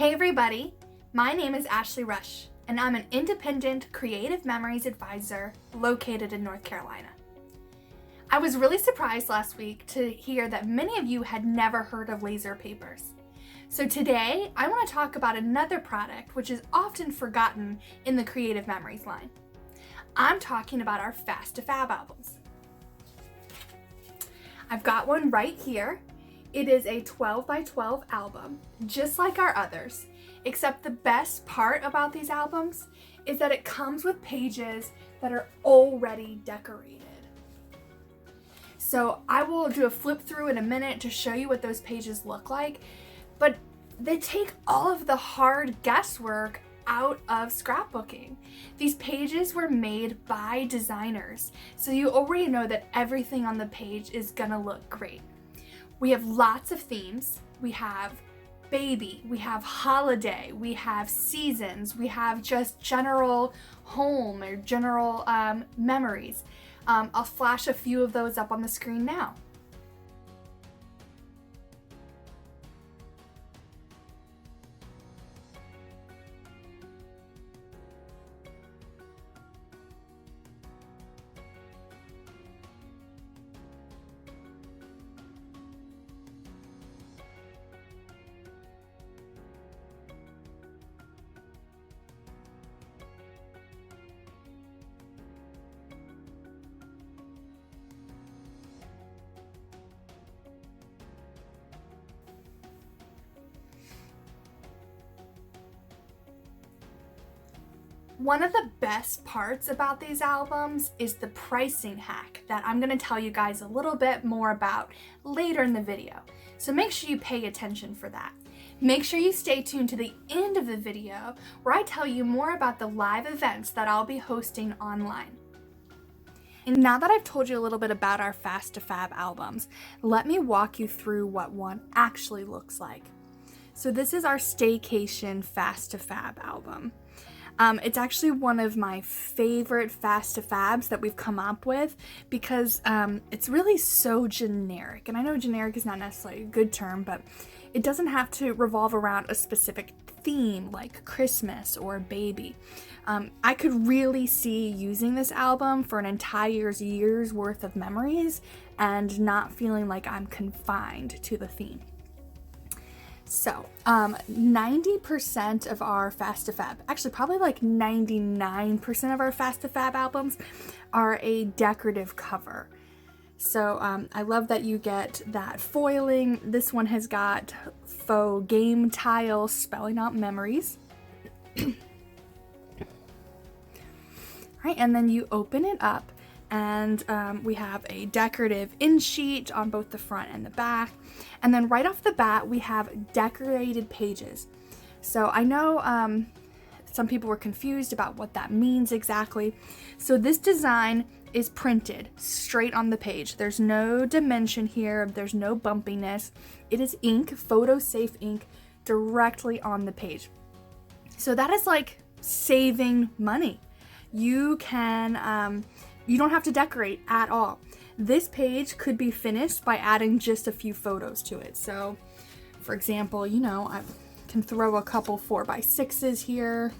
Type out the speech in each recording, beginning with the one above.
Hey everybody, my name is Ashley Rush, and I'm an independent Creative Memories advisor located in North Carolina. I was really surprised last week to hear that many of you had never heard of laser papers. So today, I want to talk about another product which is often forgotten in the Creative Memories line. I'm talking about our Fast2Fab albums. I've got one right here. It is a 12 by 12 album, just like our others, except the best part about these albums is that it comes with pages that are already decorated. So I will do a flip through in a minute to show you what those pages look like, but they take all of the hard guesswork out of scrapbooking. These pages were made by designers, so you already know that everything on the page is gonna look great. We have lots of themes. We have baby, we have holiday, we have seasons, we have just general home or general memories. I'll flash a few of those up on the screen now. One of the best parts about these albums is the pricing hack that I'm going to tell you guys a little bit more about later in the video. So make sure you pay attention for that. Make sure you stay tuned to the end of the video where I tell you more about the live events that I'll be hosting online. And now that I've told you a little bit about our Fast2Fab albums, let me walk you through what one actually looks like. So this is our Staycation Fast2Fab album. It's actually one of my favorite Fast2Fabs that we've come up with because it's really so generic. And I know generic is not necessarily a good term, but it doesn't have to revolve around a specific theme like Christmas or baby. I could really see using this album for an entire year's worth of memories and not feeling like I'm confined to the theme. So, 90% of our Fast2Fab, actually probably like 99% of our Fast2Fab albums are a decorative cover. So, I love that you get that foiling. This one has got faux game tiles spelling out memories. Right, and then you open it up and we have a decorative in sheet on both the front and the back. And then right off the bat, we have decorated pages. So I know some people were confused about what that means exactly. So this design is printed straight on the page. There's no dimension here. There's no bumpiness. It is ink, photo safe ink, directly on the page. So that is like saving money. You can, you don't have to decorate at all. This page could be finished by adding just a few photos to it. So, for example, you know, I can throw a couple 4x6s here,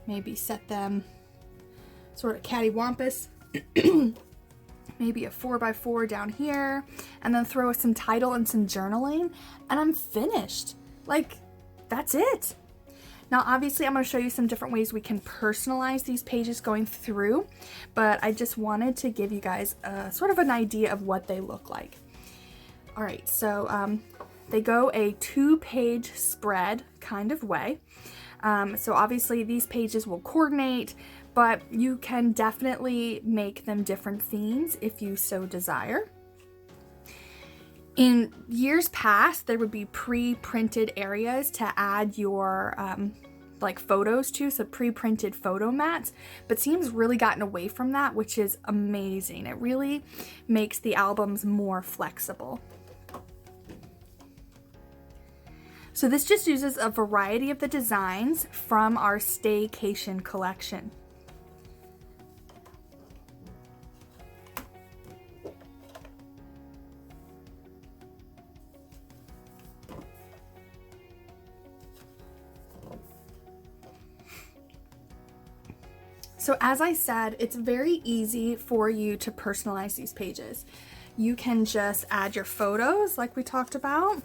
maybe set them sort of cattywampus, maybe a 4x4 down here, and then throw some title and some journaling, and I'm finished. Like, that's it. Now, obviously, I'm going to show you some different ways we can personalize these pages going through, but I just wanted to give you guys sort of an idea of what they look like. All right, so they go a 2-page spread kind of way. So obviously, these pages will coordinate, but you can definitely make them different themes if you so desire. In years past, there would be pre-printed areas to add your like photos to, so pre-printed photo mats, but Seam's really gotten away from that, which is amazing. It really makes the albums more flexible. So this just uses a variety of the designs from our Staycation collection. So as I said, it's very easy for you to personalize these pages. You can just add your photos like we talked about.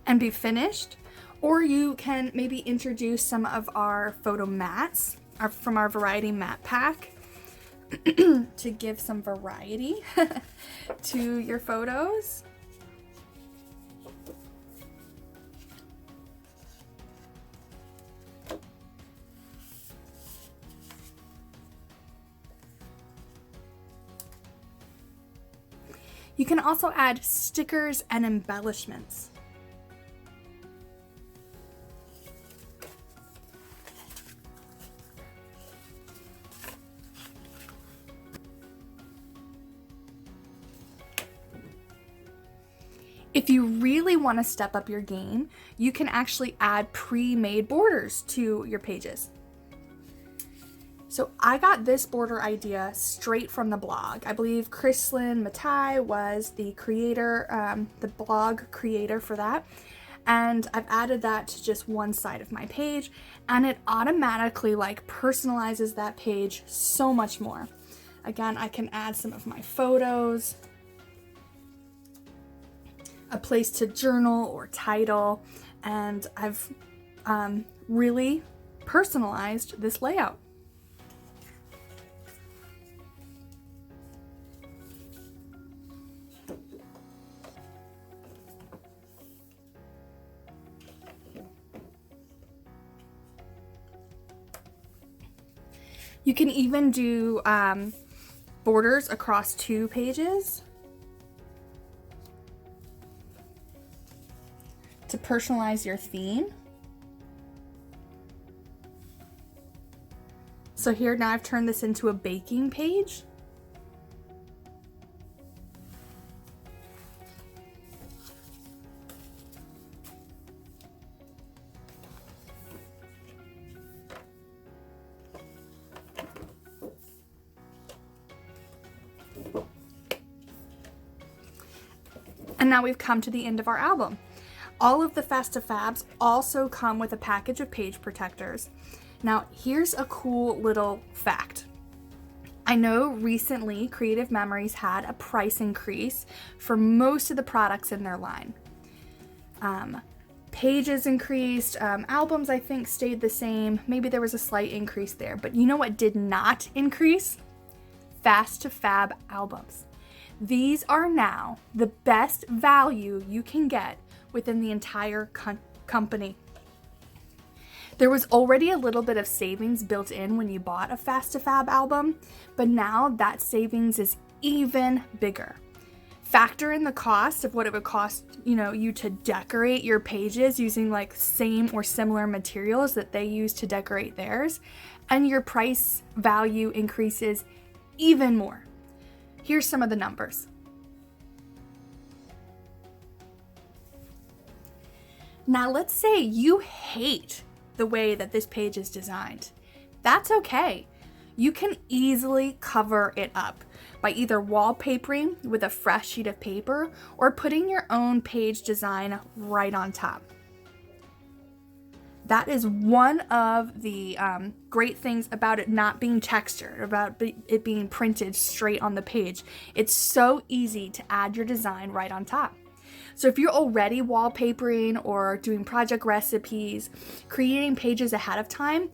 And be finished. Or you can maybe introduce some of our photo mats from our variety mat pack to give some variety to your photos. You can also add stickers and embellishments. If you really want to step up your game, you can actually add pre-made borders to your pages. So I got this border idea straight from the blog. I believe Chrislyn Matai was the creator, the blog creator for that. And I've added that to just one side of my page, and it automatically like personalizes that page so much more. Again, I can add some of my photos, a place to journal or title, and I've really personalized this layout. You can even do borders across 2 pages to personalize your theme. So here now I've turned this into a baking page. And now we've come to the end of our album. All of the Fast2Fabs also come with a package of page protectors. Now, here's a cool little fact. I know recently Creative Memories had a price increase for most of the products in their line. Pages increased, albums I think stayed the same. Maybe there was a slight increase there, but you know what did not increase? Fast2Fab albums. These are now the best value you can get within the entire company. There was already a little bit of savings built in when you bought a Fast2Fab album, but now that savings is even bigger. Factor in the cost of what it would cost, you to decorate your pages using like same or similar materials that they use to decorate theirs, and your price value increases even more. Here's some of the numbers. Now let's say you hate the way that this page is designed. That's okay. You can easily cover it up by either wallpapering with a fresh sheet of paper or putting your own page design right on top. That is one of the great things about it not being textured, about it being printed straight on the page. It's so easy to add your design right on top. So if you're already wallpapering or doing project recipes, creating pages ahead of time,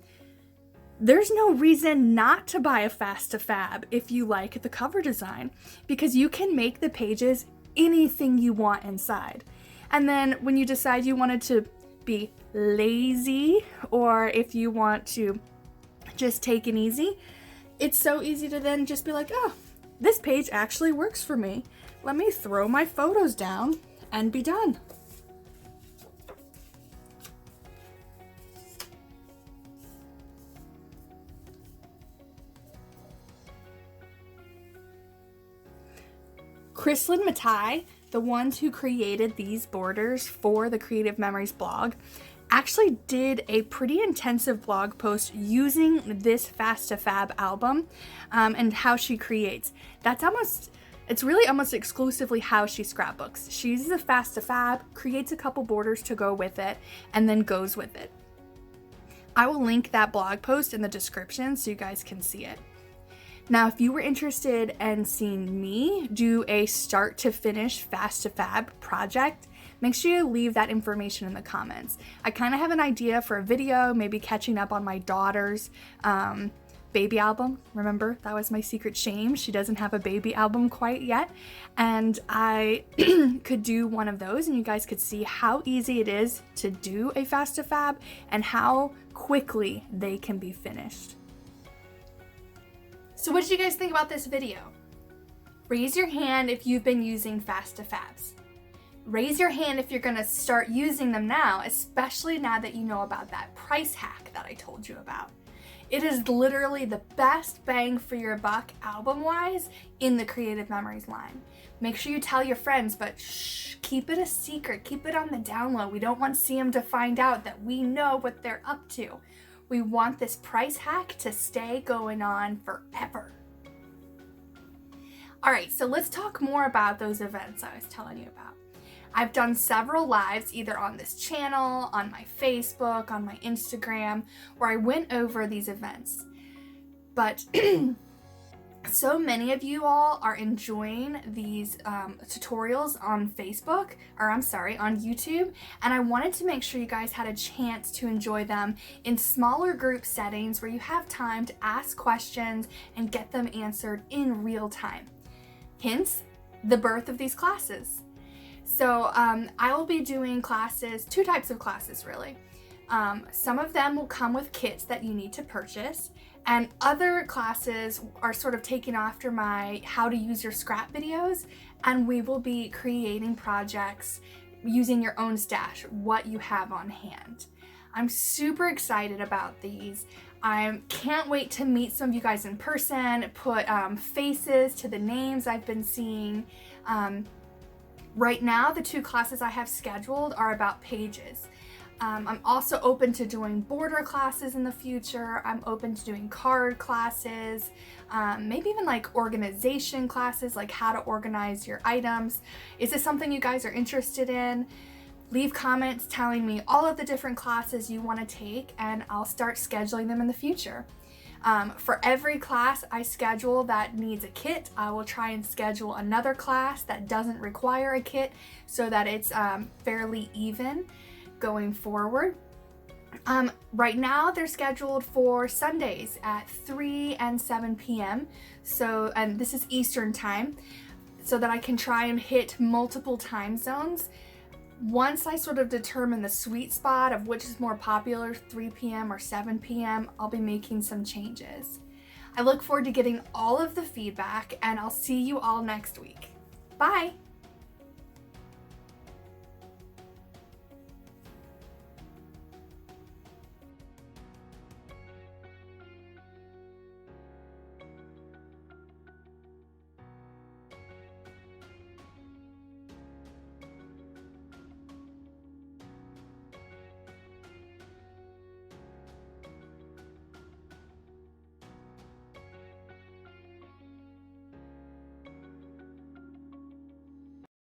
there's no reason not to buy a Fast2Fab if you like the cover design, because you can make the pages anything you want inside. And then when you decide you wanted to be lazy, or if you want to just take it easy, it's so easy to then just be like, oh, this page actually works for me. Let me throw my photos down and be done. Chrislyn Matai, the ones who created these borders for the Creative Memories blog, actually did a pretty intensive blog post using this Fast2Fab album and how she creates. It's really almost exclusively how she scrapbooks. She uses a Fast2Fab, creates a couple borders to go with it, and then goes with it. I will link that blog post in the description so you guys can see it. Now, if you were interested in seeing me do a start to finish Fast2Fab project, make sure you leave that information in the comments. I kind of have an idea for a video, maybe catching up on my daughter's baby album. Remember, that was my secret shame. She doesn't have a baby album quite yet. And I could do one of those and you guys could see how easy it is to do a Fast2Fab and how quickly they can be finished. So what did you guys think about this video? Raise your hand if you've been using Fast2Fabs. Raise your hand if you're gonna start using them now, especially now that you know about that price hack that I told you about. It is literally the best bang for your buck album-wise in the Creative Memories line. Make sure you tell your friends, but shh, keep it a secret, keep it on the down low. We don't want CM to find out that we know what they're up to. We want this price hack to stay going on forever. All right, so let's talk more about those events I was telling you about. I've done several lives either on this channel, on my Facebook, on my Instagram, where I went over these events. But so many of you all are enjoying these tutorials on on YouTube, and I wanted to make sure you guys had a chance to enjoy them in smaller group settings where you have time to ask questions and get them answered in real time. Hence, the birth of these classes. So I will be doing classes, two types of classes really. Some of them will come with kits that you need to purchase, and other classes are sort of taking after my how to use your scrap videos, and we will be creating projects using your own stash, what you have on hand. I'm super excited about these. I can't wait to meet some of you guys in person, put faces to the names I've been seeing. Right now, the two classes I have scheduled are about pages. I'm also open to doing border classes in the future. I'm open to doing card classes, maybe even like organization classes, like how to organize your items. Is this something you guys are interested in? Leave comments telling me all of the different classes you want to take, and I'll start scheduling them in the future. For every class I schedule that needs a kit, I will try and schedule another class that doesn't require a kit so that it's fairly even going forward. Right now they're scheduled for Sundays at 3 and 7 p.m. So, and this is Eastern time, so that I can try and hit multiple time zones. Once I sort of determine the sweet spot of which is more popular, 3 p.m. or 7 p.m., I'll be making some changes. I look forward to getting all of the feedback, and I'll see you all next week. Bye!